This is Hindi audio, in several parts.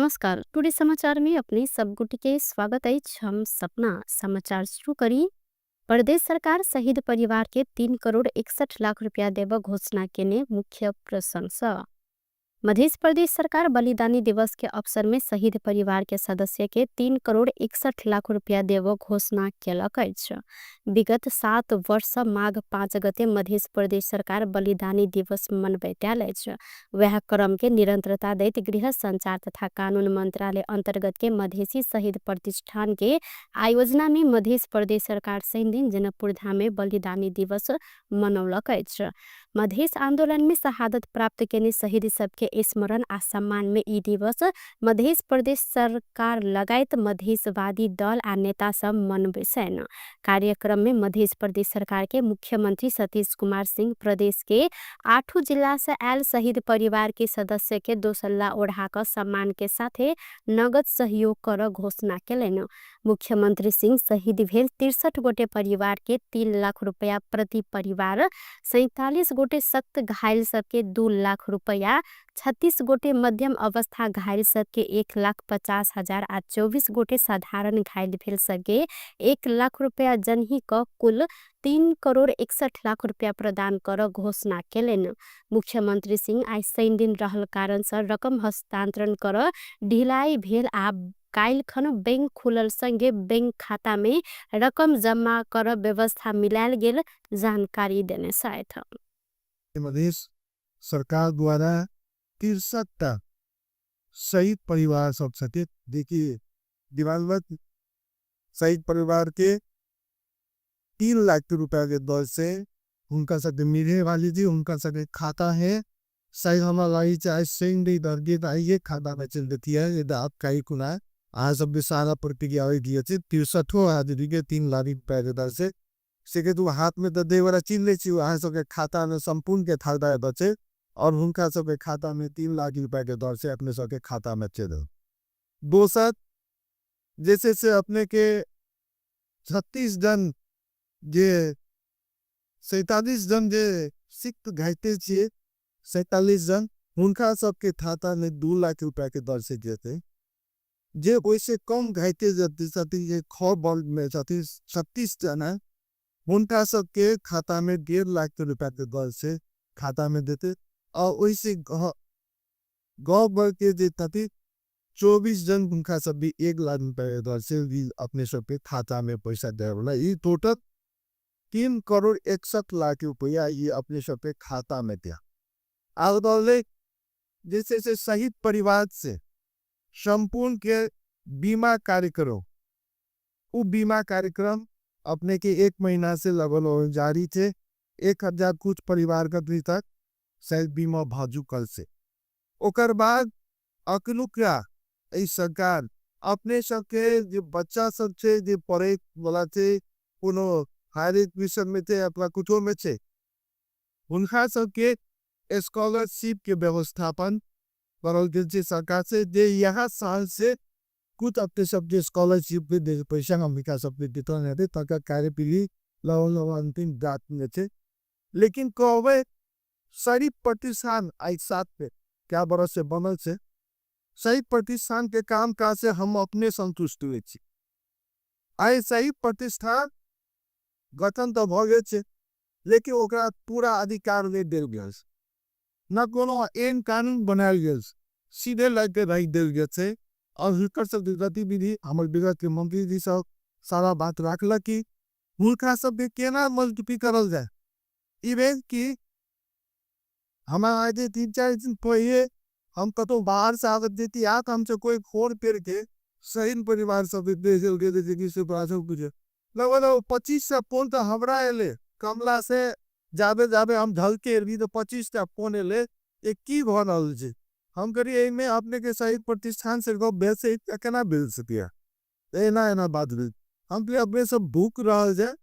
नमस्कार। टुडे समाचार में अपने सब गुटी के स्वागत है। हम सपना समाचार शुरू करी। प्रदेश सरकार शहीद परिवार के 3 करोड़ 61 लाख रुपया देव घोषणा के ने मुख्य प्रशंसा। मध्य प्रदेश सरकार बलिदानी दिवस के अवसर में शहीद परिवार के सदस्य के 3 करोड़ 61 लाख रुपया देव घोषणा केलक अछि। विगत 7 वर्ष माघ 5 गते मध्य प्रदेश सरकार बलिदानी दिवस मनबैत आयल अछि। वह क्रम के निरंतरता दैत गृह संचार तथा कानून मंत्रालय अंतर्गत के मधेसी शहीद प्रतिष्ठान के आयोजना में मध्य प्रदेश सरकार शनि दिन जनकपुर धाम में बलिदानी दिवस मनौलक अछि। मधेश आंदोलन में शहादत प्राप्त केने शहीद सबके स्मरण आ सम्मान में ई दिवस मध्य प्रदेश सरकार लगायत मधेशवादी दल आ नेता सब मनबैसन। कार्यक्रम में मध्य प्रदेश सरकार के मुख्यमंत्री सतीश कुमार सिंह प्रदेश के 8 जिला से आयल शहीद परिवार के सदस्य के दोसल्ला ओढ़ाकर सम्मान के साथे नगद सहयोग कर घोषणा केलन। मुख्यमंत्री सिंह शहीद भेल 63 गोटे परिवार के 3 लाख रुपया प्रति परिवार, 47 गोटे सख्त घायल सबके 2 लाख रुपया, 36 गोटे मध्यम अवस्था घायल सबके 1,50,000 आ 24 गोटे साधारण घायल भेल सबके 1 लाख रुपया जनही क कुल 3 करोड़ 61 लाख रुपया प्रदान कर घोषणा केलन। मुख्यमंत्री सिंह आज शनि दिन रहल कारण से रकम हस्तांतरण कर ढिलाई भेल आ काइल खन बैंक खुलल संगे बैंक खाता में रकम जमा कर व्यवस्था मिलायल गेल जानकारी देने साथ मध्य सरकार द्वारा 63 शहीद परिवार सब सके देखिए दिवंगत शहीद परिवार के 3 लाख रुपया के दर से उनका सके मिलने वाली थी, उनका सके खाता है सही हमारा चाहे सेंडी दर के आइए खाता में चल देती है। ये आप कई कुना आज सब भी सारा प्रतिक्रिया दिए थे 63 आदमी के 3 लाख रुपया के दर से के तू हाथ में तो दे वाला चीन ले ची वहां सबके खाता में संपूर्ण के था बचे और उनका सबके खाता में 3 लाख रुपया के दर से अपने सबके खाता में चे दो। दोसर जैसे से अपने के 36 जन जे 47 जन जे सिख घाटे छे 47 जन उनका सबके खाता में 2 लाख रुपया के दर से देते। जे वैसे कम घाटे जाती खो बॉल में 36 जन है उनका सबके खाता में 1.5 लाख रुपया के दर से खाता में देते। और वैसे गाँव भर के देते 24 जन उनका सब भी 1 लाख रुपया के दर से भी अपने सबके खाता में पैसा दे वाला। ये टोटल 3 करोड़ 61 लाख रुपया ये अपने सबके खाता में दिया। आगे जैसे से शहीद परिवार से संपूर्ण के बीमा कार्यक्रम वो बीमा कार्यक्रम अपने के 1 महीना से लगभग जारी थे। 1000 कुछ परिवार का तक शायद बीमा भाजू कल से ओकर बाद अकलू क्या इस सरकार अपने सबके जो बच्चा सब छे जो पढ़े वाला थे कोनो हायर एजुकेशन में थे अपना कुछो में थे उनका सबके स्कॉलरशिप के व्यवस्थापन करल गेल सरकार से जे यहाँ साल से कुछ अपने सब जो स्कॉलरशिप के पैसा अमेरिका सब देते रहते तक कार्य पीढ़ी अंतिम दात में थे। लेकिन कहवे शहीद प्रतिष्ठान आज 7 पे क्या बरस से बनल से शहीद प्रतिष्ठान के काम काज से हम अपने संतुष्ट हुए छी। आई शहीद प्रतिष्ठान गठन तो भ गेल छे लेकिन ओकरा पूरा अधिकार नहीं देल गेल न कोनो एन कानून बनायल गेल सीधे लग के रख देल गेल छे। और हुनकर सब गतिविधि हमर विगत के मंत्री जी सब सारा बात रखल कि हुनका सब के केना मल्टीप्लाई करल जाए। इवेंट की हमारा आज 3-4 दिन पहले हम कतो बाहर से आवत देती आप हमसे कोई खोर पेड़ के शहीद परिवार सब से कुछ लगभग 25 से फोन तो हमरा एले कमला से जाबे जाबे हम ढल के भी तो 25 टा फोन एले एक की भरल छे। हम करिए में अपने के शहीद प्रतिष्ठान से गो बेल से केना बिल सकिया एना बात हम पे अपने सब भूख रहल जाए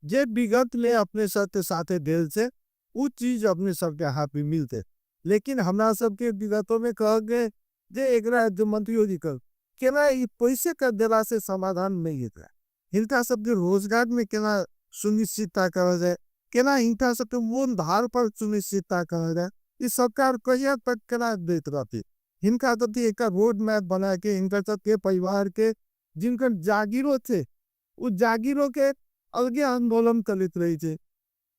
जे विगत ले अपने साथे दिल से वो चीज अपने सबके हाथ में मिलते। लेकिन हमरा सबके विगतों में कह गए जे एकरा जो मंत्री जी कर केना ई पैसे का देला से समाधान नहीं है। इनका सबके रोजगार में केना सुनिश्चितता करा जाए केना इनका सबके मूल धार पर सुनिश्चितता करा जाए। इस सरकार कहिया तक केना देत रहती हिनका तथी एक रोड मैप बना के हिनका सबके परिवार के जिनकर जागीरो थे उ जागीरो के अलगे आंदोलन चलित रही छे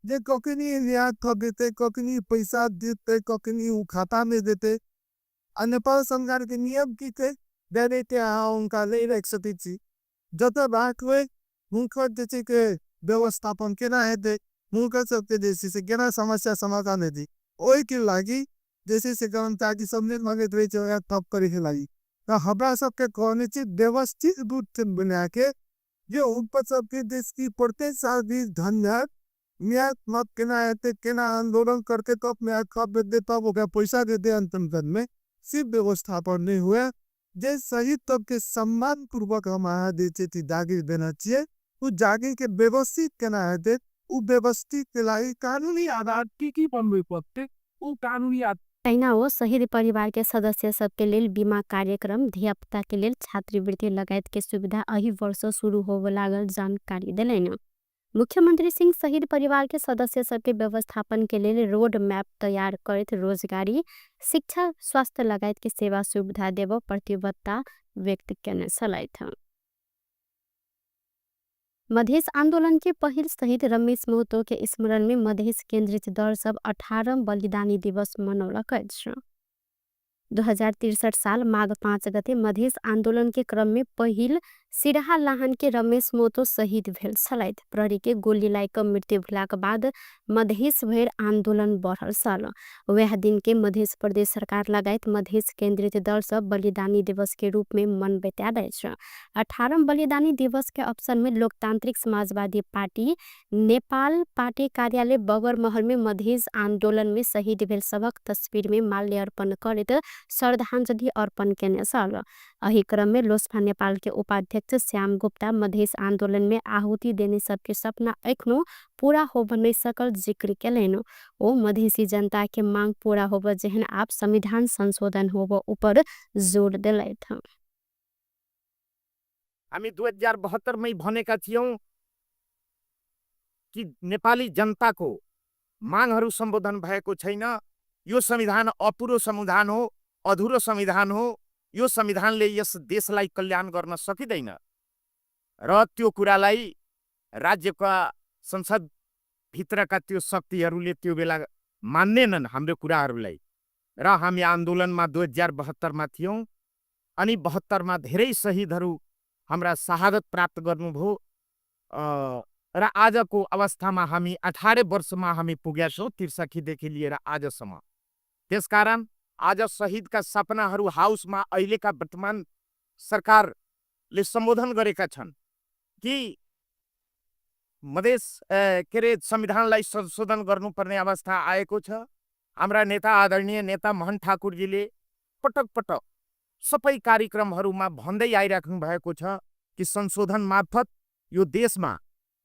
जे कखनी रियायत कर देते कखनी पैसा देते कखनी उ खाता में देते आ नेपाल सरकार के नियम की थे डायरेक्ट उनका ले रख सकती थी जत राखवे हुनकर जैसे के व्यवस्थापन केना हेते हुनकर सबके जैसे से केना समस्या समाधान हेती ओई के लागी जैसे से कर्मचारी सबने मांगत रही छे तब करे के लागी तो हमरा सबके कहने ची व्यवस्थित रूप से बना के जे ऊपर सबके देश की प्रत्येक साल भी धन्यवाद म्याद मत केना हेते केना आंदोलन करके कब म्याद कब दे तब ओकरा पैसा देते अंतिम दिन में सिर्फ व्यवस्थापन नहीं हुआ जे सही तब के सम्मान पूर्वक हम देते थी जागीर देना चाहिए वो जागीर के व्यवस्थित केना हेते उ व्यवस्थित के लागी कानूनी आधार की बनबे पड़ते उ कानूनी तहिना ओ शहीद परिवार के सदस्य सबके लेल बीमा कार्यक्रम धियापुता के लेल छात्रवृत्ति लगायत के सुविधा अही वर्ष शुरू होवे लागल जानकारी देलैन। मुख्यमंत्री सिंह शहीद परिवार के सदस्य सबके व्यवस्थापन के लेल रोड मैप तैयार करत रोजगारी शिक्षा स्वास्थ्य लगायत के सेवा सुविधा देव प्रतिबद्धता व्यक्त करने सलाइत। मधेश आंदोलन के पहिल शहीद रमेश महतो के स्मरण में मधेश केंद्रित दल सब 18 बलिदानी दिवस मनौलक अछि। 2063 साल माघ 5 गते मधेश आंदोलन के क्रम में पहिल सिराहा लाहन के रमेश महतो शहीद भेल छलैथ। प्रहरी के गोली लाइक मृत्यु भेलाक बाद मधेश भर आंदोलन बढ़ल छल। वह दिन के मधेश प्रदेश सरकार लगायत मधेश केंद्रित दल सब बलिदानी दिवस के रूप में मनबैत अछि। 18 बलिदानी दिवस के अवसर में लोकतांत्रिक समाजवादी पार्टी नेपाल पार्टी कार्यालय बगरमहल में मधेश आंदोलन में शहीद भेल सबक तस्वीर में माल्यार्पण करैत श्रद्धांजलि अर्पण केने छल। अही क्रम में लोसपा नेपाल के उपाध्यक्ष श्याम गुप्ता मधेश आंदोलन में आहुति देने सबके सपना एखनो पूरा होब नहीं सकल जिक्र केलैन। ओ मधेसी जनता के मांग पूरा होब जेहन आप संविधान संशोधन होब ऊपर जोर दिलैथ। हामी 2072 में भनेका थियौं कि नेपाली जनताको मागहरू सम्बोधन भएको छैन। यो संविधान अपुरो संविधान हो, अधुरो संविधान हो। यो संविधानले यस देशलाई कल्याण गर्न सकिदैन र त्यो कुरालाई राज्यका संसद भित्रका त्यो शक्तिहरूले त्यो बेला मान्नेनन् हाम्रो कुराहरूलाई र हामी आन्दोलनमा 2072 मा थियौं अनि 72 मा धेरै शहीदहरू हाम्रा शहादत प्राप्त गर्नुभयो र आजको अवस्थामा हामी 18 वर्षमा हामी पुगेका छौं त्रिसखीदेखि लिएर आजसम्म। त्यसकारण आज शहीदका सपनाहरू हाउसमा अहिलेका वर्तमान सरकारले सम्बोधन गरेका छन् कि मधेस के रे संविधानलाई संशोधन गर्नुपर्ने अवस्था आएको छ। हाम्रा नेता आदरणीय नेता मोहन ठाकुरजीले पटक पटक सबै कार्यक्रमहरूमा भन्दै आइराख्नु भएको छ कि संशोधन मार्फत यो देशमा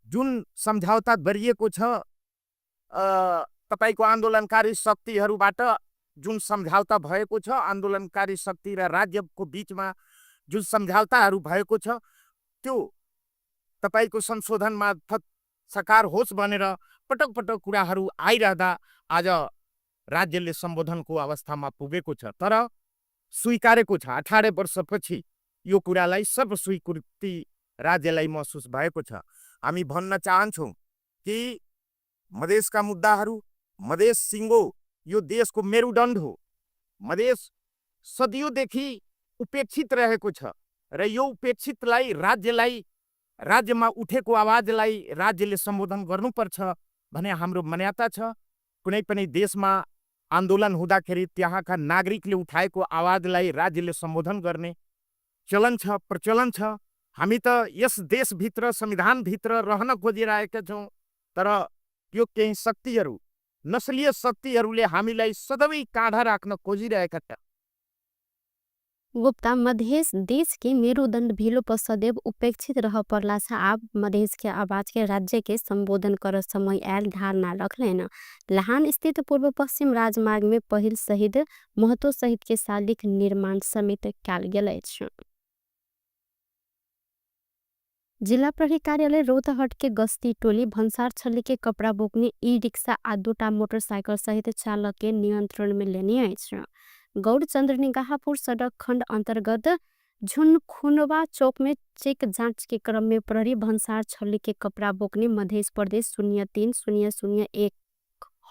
जुन सम्झौता गरिएको छ तपाईको आन्दोलनकारी शक्तिहरूबाट जुन सम्झौता भएको छ आन्दोलनकारी शक्ति र राज्यको बीचमा जुन सम्झौताहरू भएको छ त्यो तपाईको संशोधन मार्फत साकार होस् भनेर पटक पटक कुराहरू आइरहँदा आज राज्यले सम्बोधनको अवस्थामा पुगेको छ। तर स्वीकारेको छ 18 वर्षपछि यो कुरालाई सब स्वीकृति राज्यलाई महसुस भएको छ। हामी भन्न चाहन्छौं कि मधेसका मुद्दाहरू मधेस सिंगो यो देशको मेरुदण्ड हो। मधेस सदियोंदेखि उपेक्षित रहेको छ र यो उपेक्षितलाई राज्यलाई राज्यमा उठेको आवाजलाई राज्यले सम्बोधन गर्नुपर्छ भन्ने हाम्रो मान्यता छ। कुनै पनि देशमा आन्दोलन हुँदाखेरि त्यहाँका नागरिकले उठाएको आवाजलाई राज्यले सम्बोधन गर्ने चलन छ, प्रचलन छ। हामी त यस देशभित्र संविधानभित्र रहन खोजिरहेका छौं तर यो केही शक्तिहरू नस्लीय शक्तिहरूले हामीलाई सदैव काँढा राख्न खोजिरहेका छन्। गुप्ता मधेश देश के मेरुदंड भीलो पर सदैव उपेक्षित रह पड़ला से आप मधेश के आवाज के राज्य के संबोधन कर समय आयल धारणा रखलेन। लहान स्थित पूर्व पश्चिम राजमार्ग में पहिल शहीद महतो सहित के शालिक निर्माण समेत कयल गेल अछि। जिला प्रहरी कार्यालय रौतहट के गस्ती टोली भन्सार छली के कपड़ा बोक्ने ई रिक्शा आ 2टा मोटरसाइकिल सहित चालक के नियंत्रण में लेने अछि। गौरचंद्र निगाहपुर सड़क खंड अंतर्गत झुनखुनवा चौक में चेक जांच के क्रम में प्रहरी भंसार छल्ली के कपड़ा बोकने मध्य प्रदेश 03-001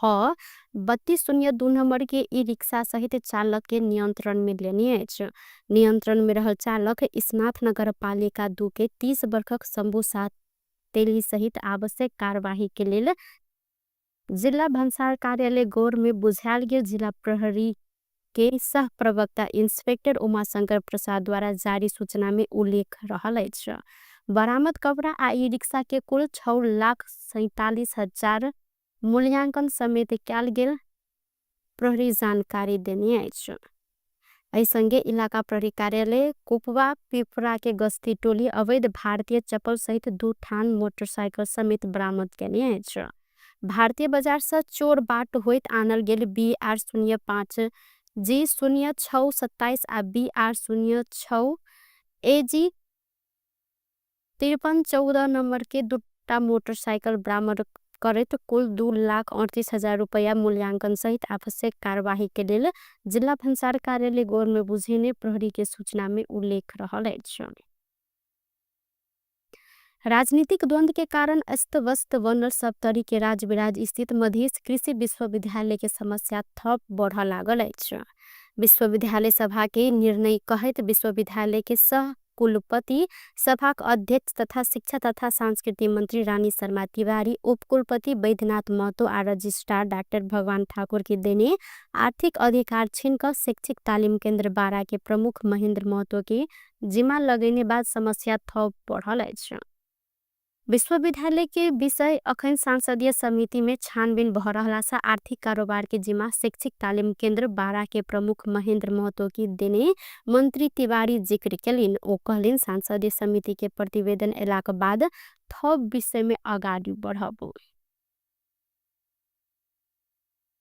ह 3202 नंबर के ई रिक्शा सहित चालक के नियंत्रण में लेने अछि। नियंत्रण में रहल चालक स्नाथ नगर पालिका 2 के 30 वर्षक शंभू तेली सहित आवश्यक कार्यवाही के लेल जिला भंसार कार्यालय गौर में बुझायल गेल। जिला प्रहरी के सह प्रवक्ता इंस्पेक्टर उमाशंकर प्रसाद द्वारा जारी सूचना में उल्लेख रहल अछि। बरामद कपड़ा आ ई रिक्शा के कुल 6,47,000 मूल्यांकन समेत कयल गेल प्रहरी जानकारी देने अछि। एहि संगे इलाका प्रहरी कार्यालय कुपवा पिपरा के गश्ती टोली अवैध भारतीय चप्पल सहित 2 ठान मोटरसाइकिल समेत बरामद केने अछि। भारतीय बाजार से चोर बाट होइत आनल गेल BR05 G0627 आ BR06 AG 5314 नंबर के 2टा मोटरसाइकिल बरामद करत कुल 2,38,000 रुपया मूल्यांकन सहित आवश्यक कार्यवाही के लेल जिला भंसार कार्यालय गौर में बुझेने प्रहरी के सूचना में उल्लेख रहल अछि। राजनीतिक द्वंद्व के कारण अस्त व्यस्त बनल सप्तरी के राजविराज स्थित मधेश कृषि विश्वविद्यालय के समस्या थप बढ़ लागल अछि। विश्वविद्यालय सभा के निर्णय कहत विश्वविद्यालय के सह कुलपति सभाक अध्यक्ष तथा शिक्षा तथा सांस्कृतिक मंत्री रानी शर्मा तिवारी, उपकुलपति बैद्यनाथ महतो आ रजिस्ट्रार डॉक्टर भगवान ठाकुर की देने आर्थिक अधिकार छीन कर शैक्षिक तालीम केंद्र बारा के प्रमुख महेंद्र महतो के जिम्मा लगेने बाद समस्या थप बढ़ल अछि। विश्वविद्यालय के विषय अखन सांसदीय समिति में छानबीन भ रहला से आर्थिक कारोबार के जिम्मा शैक्षिक तालीम केंद्र बारा के प्रमुख महेंद्र महतो की देने मंत्री तिवारी जिक्र केलिन। ओ कहलिन सांसदीय समिति के प्रतिवेदन एलाक बाद थप विषय में आगाड़ी बढ़ब।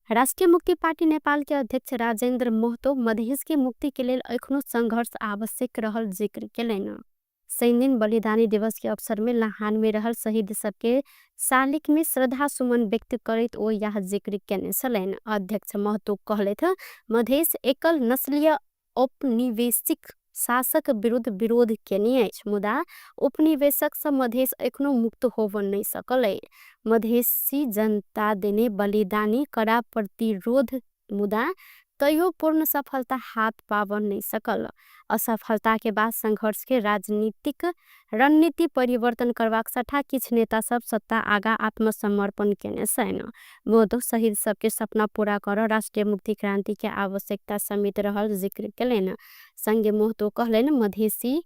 राष्ट्रीय मुक्ति पार्टी नेपाल के अध्यक्ष राजेंद्र महतो मधेश के मुक्ति के लेल एखनो संघर्ष आवश्यक रहल जिक्र केलनि। सैन्य बलिदानी दिवस के अवसर में लाहान में रहल शहीद सबके शालिक में श्रद्धा सुमन व्यक्त करत ओ यह जिक्र केने छलनि। अध्यक्ष महतो कहलथ मधेश एकल नस्लीय औपनिवेशिक शासक विरुद्ध विरोध केने अछि, मुदा उपनिवेशक से मधेश एखनो मुक्त होब नहीं सकल। मधेसी जनता देने बलिदानी कड़ा प्रतिरोध मुदा तैयो पूर्ण सफलता हाथ पावन नहीं सकल। असफलता के बाद संघर्ष के राजनीतिक रणनीति परिवर्तन करवाक सठा किछ नेता सब सत्ता आगा आत्मसमर्पण केने छन्। महतो शहीद सबके सपना पूरा कर राष्ट्रीय मुक्ति क्रांति के आवश्यकता समेत रहल जिक्र केलनि। संगे महतो कहलनि मधेसी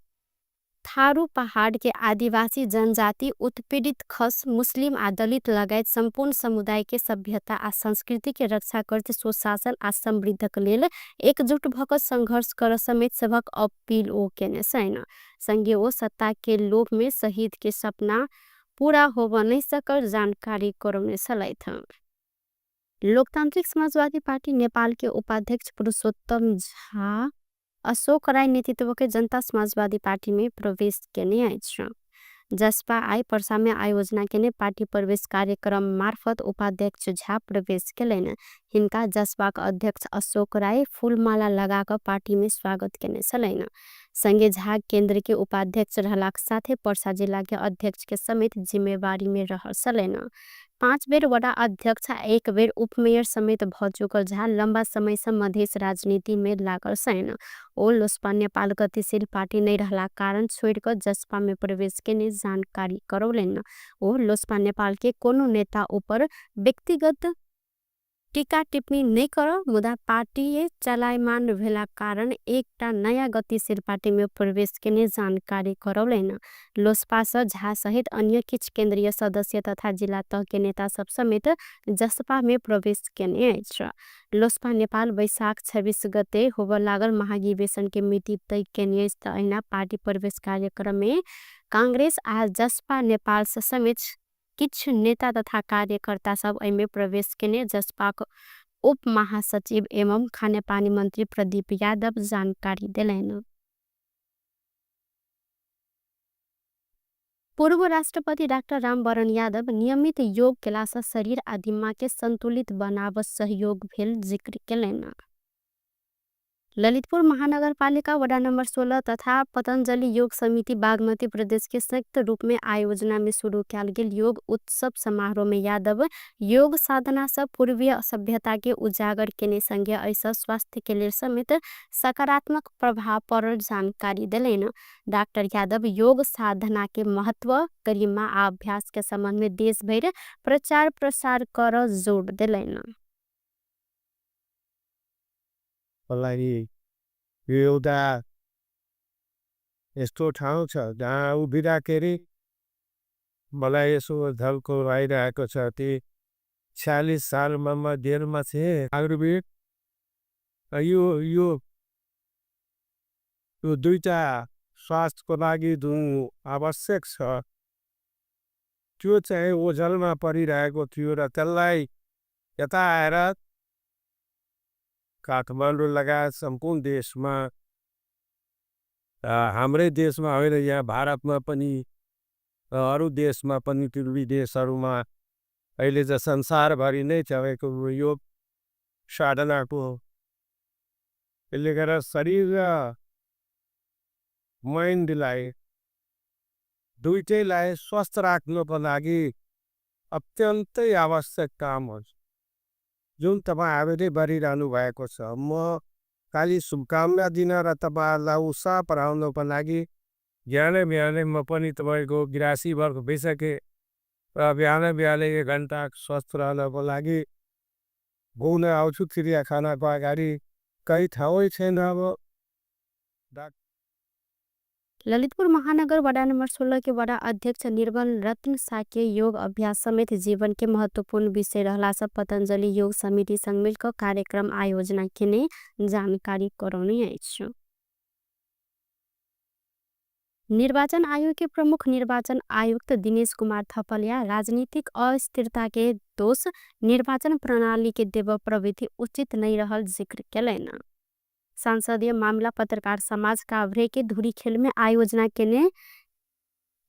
थारू पहाड़ के आदिवासी जनजाति उत्पीड़ित खस मुस्लिम आ दलित लगायत संपूर्ण समुदाय के सभ्यता आ संस्कृति के रक्षा करते सुशासन आ समृद्धक लेल एकजुट भक संघर्ष कर समेत सबक अपील ओ केने छन्। संगे ओ सत्ता के लोभ में शहीद के सपना पूरा होब नहीं सकल जानकारी करौने छलैथ। लोकतांत्रिक समाजवादी पार्टी नेपाल के उपाध्यक्ष पुरुषोत्तम झा अशोक राय नेतृत्व के जनता समाजवादी पार्टी में प्रवेश केने अछि। जसपा आई पर्सा में आयोजना केने पार्टी प्रवेश कार्यक्रम मार्फत उपाध्यक्ष झा प्रवेश केलनि। हिनका जसपा अध्यक्ष अशोक राय फूलमाला लगाकर पार्टी में स्वागत केने छलनि। संगे झा केंद्र के उपाध्यक्ष रहलाक साथे पर्सा जिला के अध्यक्ष के समेत जिम्मेवारी में रहल छलनि। 5 बेर वडा अध्यक्ष आ 1 बेर उपमेयर समेत भ चुकल झा लंबा समय से मधेश राजनीति में लागल छन्। ओ लोसपा नेपाल गतिशील पार्टी नहीं रहला कारण छोड़कर जसपा में प्रवेश केने जानकारी करौलनि। ओ लोसपा नेपाल के कोनो नेता ऊपर व्यक्तिगत टीका टिप्पणी नहीं कर मुदा पार्टी चलायमान भेला कारण एकटा नया गतिशील पार्टी में प्रवेश केने जानकारी करौलनि। लोसपा से झा सहित अन्य किछ केंद्रीय सदस्य तथा जिला तह के नेता सब समेत जसपा में प्रवेश केने अछि। लोसपा नेपाल वैशाख 26 गते होब लागल महाधिवेशन के मिति तय केने अछि। अहिना पार्टी प्रवेश कार्यक्रम में कांग्रेस आ जसपा नेपाल से समेत किछ नेता तथा कार्यकर्ता सब एमे प्रवेश केने जसपाक उप महासचिव एवं खाने पानी मंत्री प्रदीप यादव जानकारी देलनि। पूर्व राष्ट्रपति डॉक्टर रामवरण यादव नियमित योग केला से शरीर आ दिमाग के संतुलित बनाब सहयोग भेल जिक्र केलनि। ललितपुर महानगरपालिका वडा नंबर 16 तथा पतंजलि योग समिति बागमती प्रदेश के संयुक्त रूप में आयोजना में शुरू किया गेल योग उत्सव समारोह में यादव योग साधना से पूर्वीय सभ्यता के उजागर केने संगे ऐसा स्वास्थ्य के लिए समेत सकारात्मक प्रभाव पड़ल जानकारी दिलेन। डॉक्टर यादव योग साधना के महत्व गरिमा आ अभ्यास के संबंध में देश भर प्रचार प्रसार कर जोड़ दिलेन। मलाई यो एउटा यस्तो ठाउँ छ जहाँ उभिँदाखेरि मलाई यसो झल्को आइरहेको छ। ती 46 सालमा म जेलमा थिएँ। आयुर्वेद यो यो यो दुईटा स्वास्थ्यको लागि जुन आवश्यक छ त्यो चाहिँ ओझलमा परिरहेको थियो र त्यसलाई यता आएर काठमाडौँ लगायत सम्पूर्ण देशमा हाम्रै देशमा होइन यहाँ भारतमा पनि अरू देशमा पनि पूर्वी देशहरूमा अहिले त संसारभरि नै चलेको योग साधनाको यसले गर्दा शरीर र माइन्डलाई दुईटैलाई स्वस्थ राख्नको लागि अत्यन्तै आवश्यक काम हो जुन तपाईँहरूले गरिरहनु भएको छ। म खालि शुभकामना दिन र तपाईँहरूलाई उत्साह बढाउनको लागि बिहानै बिहानै म पनि तपाईँको 82 वर्ष भइसकेँ र बिहानै बिहानै 1 घन्टा स्वस्थ रहनको लागि घुम्न आउँछु चिडियाखानाको अगाडि। कहीँ ठाउँै छैन। अब ललितपुर महानगर वडा नंबर 16 के वडा अध्यक्ष निर्मल रत्न साके योग अभ्यास समेत जीवन के महत्वपूर्ण विषय रहला से पतंजलि योग समिति संग मिलकर कार्यक्रम आयोजना केने जानकारी करौनी अछि। निर्वाचन आयोग के प्रमुख निर्वाचन आयुक्त दिनेश कुमार थपलिया राजनीतिक अस्थिरता के दोष निर्वाचन प्रणाली के देव प्रवृत्ति उचित नहीं रहल जिक्र कैलन। संसदीय मामला पत्रकार समाज काभ्रे के धुरी खेल में आयोजना केने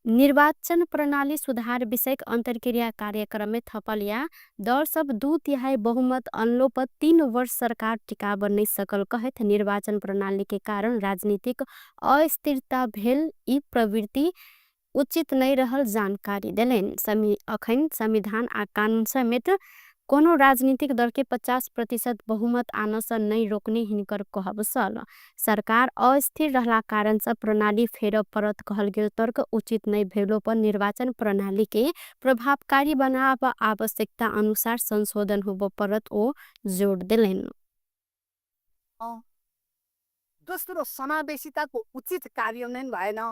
निर्वाचन प्रणाली सुधार विषयक अंतरक्रिया कार्यक्रम में थपलिया दल सब 2/3 बहुमत अनलो पर 3 वर्ष सरकार टिकाब नहीं सकल कहत निर्वाचन प्रणाली के कारण राजनीतिक अस्थिरता भेल ई प्रवृत्ति उचित नहीं रहल जानकारी दिलेन। अखन संविधान आ कानून समेत कोनो राजनीतिक दल के 50% बहुमत आने से नहीं रोकने हिनकर कहब सल। सरकार अस्थिर रहला कारण से प्रणाली फेर परत कहल गेल तर्क उचित नहीं भेलो पर निर्वाचन प्रणाली के प्रभावकारी बनाव आवश्यकता अनुसार संशोधन होब परत ओ जोड़ दिलेन। दोस्रो समावेशिताको उचित कार्यान्वयन भएन।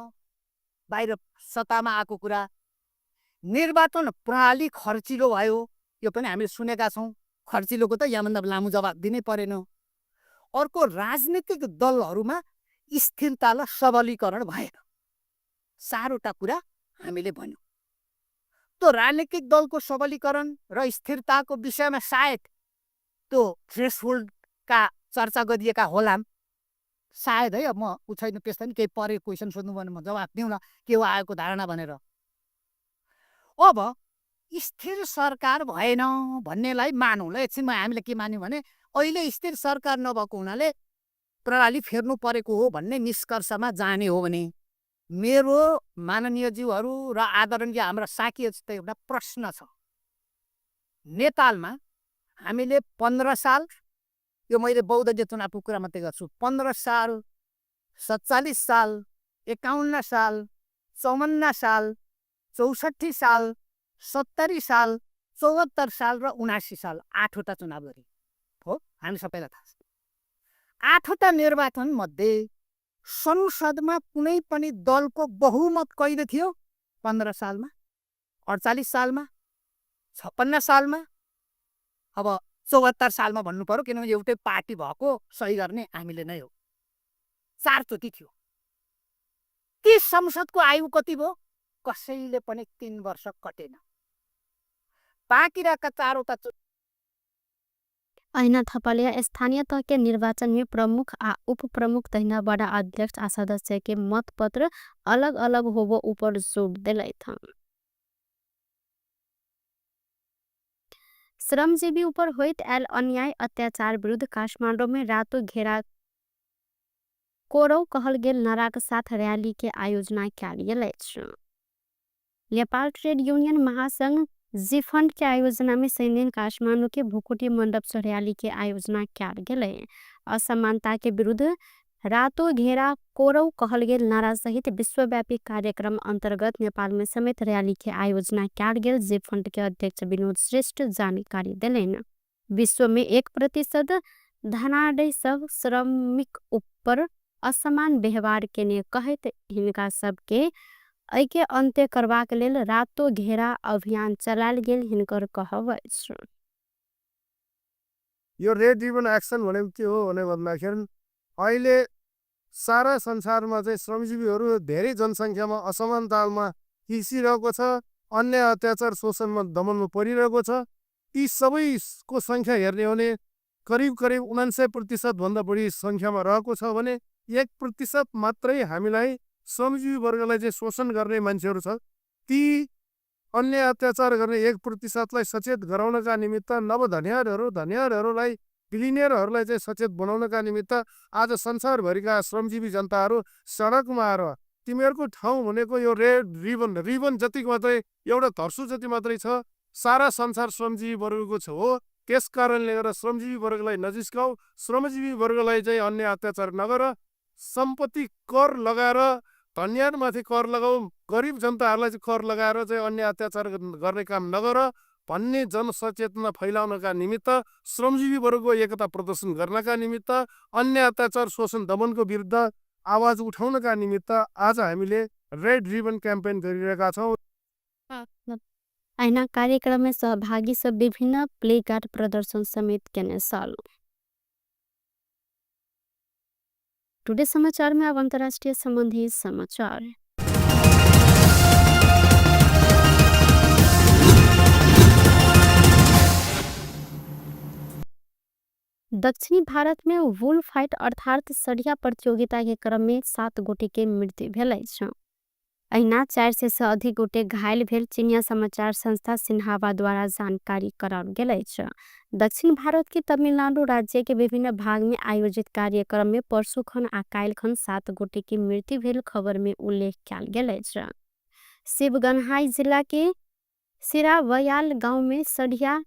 बाहिर सत्तामा आएको कुरा निर्वाचन प्रणाली खर्चिलो भयो यो पनि हामीले सुनेका छौं। खर्चिलोको त यहाँभन्दा लामो जवाब दिनै परेन। अर्को राजनीतिक दलहरूमा स्थिरता र सबलीकरण भएन। सारोटा कुरा हामीले भन्यौं। त्यो राजनीतिक दलको सबलीकरण र स्थिरताको विषयमा सायद त्यो थ्रेसहोल्डका चर्चा गरिएका होलान्। सायद है। अब म उछैन त्यस्तै नि केही परे क्वेसन सोध्नु भने म जवाफ दिउँला के हो आएको धारणा भनेर। अब स्थिर सरकार भएन भन्नेलाई मानौँ ल। एकछिनमा हामीले के मान्यौँ भने अहिले स्थिर सरकार नभएको हुनाले प्रणाली फेर्नु परेको हो भन्ने निष्कर्षमा जाने हो भने मेरो माननीयज्यूहरू र आदरणीय हाम्रा साथीहरुसित एउटा प्रश्न छ। नेपालमा हामीले 15 साल यो मैले बहुदलीय चुनावको कुरा मात्रै गर्छु 15 साल 47 साल 51 साल 54 साल 64 साल 70 साल 74 साल र 79 साल 8वटा चुनाव गरे हो। हामी सबैलाई थाहा छ 8वटा निर्वाचन मध्ये संसदमा कुनै पनि दलको बहुमत कहिले थियो 15 सालमा 48 सालमा 56 सालमा अब 74 सालमा भन्नु पर्यो किनभने एउटै पार्टी भएको सही गर्ने हामीले नै हो। 4 चोटी थियो। ती संसदको आयु कति भयो कसैले पनि 3 वर्ष कटेन। बाँकी रहेका 4वटा ऐना थपलिया स्थानीय तह के निर्वाचन में प्रमुख आ उप प्रमुख तहिना बड़ा अध्यक्ष आ सदस्य के मत पत्र अलग अलग होबो ऊपर जोड़ दिले था। श्रमजीवी ऊपर होइत आयल अन्याय अत्याचार विरुद्ध काठमाडौँ में रातो घेरा कोरौ कहल गेल नाराक साथ रैली के आयोजना कयल गेल अछि। नेपाल ट्रेड यूनियन महासंघ जिफंड के आयोजना में शनि दिन काठमांडू के भुकुटी मंडप से रैली के आयोजना कयल गेलै। असमानता के विरुद्ध रातो घेरा कोरौ कहल गेल नारा सहित विश्वव्यापी कार्यक्रम अंतर्गत नेपाल में समेत रैली के आयोजना कयल गेल। जिफंड के अध्यक्ष विनोद श्रेष्ठ जानकारी दिलेन। विश्व में 1% धनाढ्य सब श्रमिक ऊपर असमान व्यवहार केने कहत हिनका सबके एके अंत्य करबाक लेल रातो घेरा अभियान चलाल गेल हिनकर कहब अछि। यो रेड रिबन एक्सन भनेको के हो भने भन्दाखेरि अहिले सारा संसारमा चाहिँ श्रमजीवीहरू धेरै जनसङ्ख्यामा असमानतामा पिसिरहेको छ, अन्याय अत्याचार शोषणमा दमनमा परिरहेको छ। यी सबैको सङ्ख्या हेर्ने हो भने करिब करिब 99% भन्दा बढी सङ्ख्यामा रहेको छ भने 1% मात्रै हामीलाई श्रमजीवी वर्गलाई चाहिँ शोषण गर्ने मान्छेहरू छ। ती अन्याय अत्याचार गर्ने 1% लाई सचेत गराउनका निमित्त धनियारहरूलाई बिलिनियरहरूलाई चाहिँ सचेत बनाउनका निमित्त आज संसारभरिका श्रमजीवी जनताहरू सडकमा आएर तिमीहरूको ठाउँ भनेको यो रेड रिबन जति मात्रै एउटा धर्सु जति मात्रै छ, सारा संसार श्रमजीवी वर्गको छ हो। त्यस कारणले गर्दा श्रमजीवी वर्गलाई नजिस्काऊ, श्रमजीवी वर्गलाई चाहिँ अन्य अत्याचार नगर, सम्पत्ति कर लगाएर धनियारमाथि कर लगाऊ, गरिब जनताहरूलाई चाहिँ कर लगाएर चाहिँ अन्य अत्याचार गर्ने काम नगर भन्ने जनसचेतना फैलाउनका निमित्त, श्रमजीवी वर्गको एकता प्रदर्शन गर्नका निमित्त, अन्य अत्याचार शोषण दमनको विरुद्ध आवाज उठाउनका निमित्त आज हामीले रेड रिबन क्याम्पेन गरिरहेका छौँ। ऐना कार्यक्रम में सहभागी सब विभिन्न प्ले कार्ड प्रदर्शन समेत केने साल। टुडे समाचार में अब अंतर्राष्ट्रीय संबंधी समाचार। दक्षिणी भारत में वुल फाइट अर्थात सढ़िया प्रतियोगिता के क्रम में 7 गोटे के मृत्यु भेल अछि। अहिना 400 से अधिक गोटे घायल भेल चीनिया समाचार संस्था सिन्हावा द्वारा जानकारी कराओल गेल अछि। दक्षिण भारत के तमिलनाडु राज्य के विभिन्न भाग में आयोजित कार्यक्रम में परसु खन आ काल्हि खन 7 गोटे के मृत्यु भेल खबर में उल्लेख कयल गेल अछि। शिवगंहाई जिला के सिरावयाल गांव में सढ़िया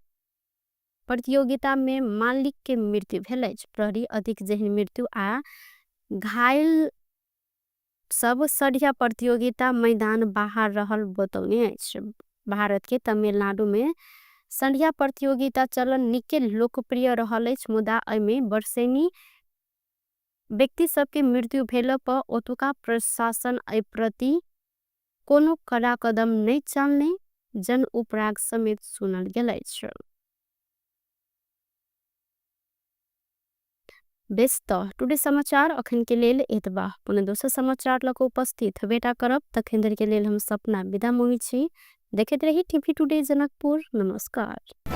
प्रतियोगिता में मालिक के मृत्यु भेल अछि। प्रहरी अधिक जहन मृत्यु आ घायल सब सढ़िया प्रतियोगिता मैदान बाहर रहल बतौने अछि। भारत के तमिलनाडु में सढ़िया प्रतियोगिता चलन निके लोकप्रिय रहल अछि, मुदा एमे वर्षेनी व्यक्ति सबके मृत्यु भेला पर ओतुका प्रशासन एहि प्रति कोनो कड़ा कदम नहीं चलने जन उपराग समेत सुनल गेल अछि। बेस्त टुडे समाचार अखन के लेल एतबा। पुनः दोसर समाचार लक उपस्थित बेटा करब तखन धरि के लेल हम सपना विदा मांगै छी। देखैत रही टीवी टुडे जनकपुर। नमस्कार।